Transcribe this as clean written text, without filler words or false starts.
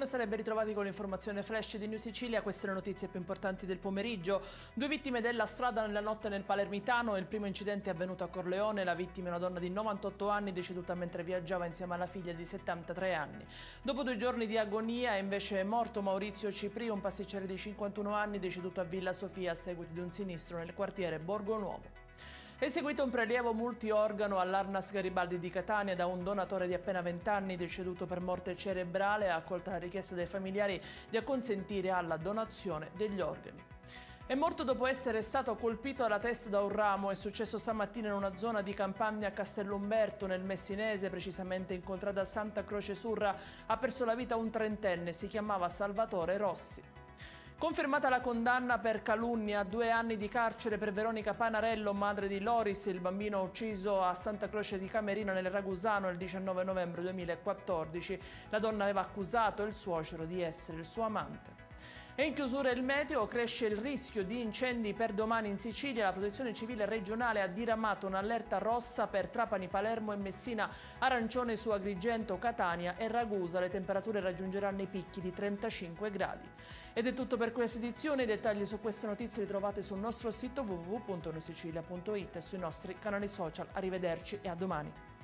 sarebbe ritrovati con l'informazione flash di New Sicilia. Queste le notizie più importanti del pomeriggio. 2 vittime della strada nella notte nel Palermitano. Il primo incidente è avvenuto a Corleone. La vittima è una donna di 98 anni deceduta mentre viaggiava insieme alla figlia di 73 anni. Dopo 2 giorni di agonia è invece morto Maurizio Cipri, un pasticcere di 51 anni deceduto a Villa Sofia a seguito di un sinistro nel quartiere Borgo Nuovo. È seguito un prelievo multiorgano all'Arnas Garibaldi di Catania da un donatore di appena 20 anni deceduto per morte cerebrale. Ha accolta la richiesta dei familiari di acconsentire alla donazione degli organi. È morto dopo essere stato colpito alla testa da un ramo. È successo stamattina in una zona di campagna a Castellumberto, nel Messinese, precisamente in contrada Santa Croce Surra. Ha perso la vita un trentenne, si chiamava Salvatore Rossi. Confermata la condanna per calunnia, 2 anni di carcere per Veronica Panarello, madre di Loris, il bambino ucciso a Santa Croce di Camerino nel Ragusano il 19 novembre 2014. La donna aveva accusato il suocero di essere il suo amante. E in chiusura il meteo, cresce il rischio di incendi per domani in Sicilia. La Protezione Civile regionale ha diramato un'allerta rossa per Trapani, Palermo e Messina, arancione su Agrigento, Catania e Ragusa. Le temperature raggiungeranno i picchi di 35 gradi. Ed è tutto per questa edizione. I dettagli su queste notizie li trovate sul nostro sito www.newsicilia.it e sui nostri canali social. Arrivederci e a domani.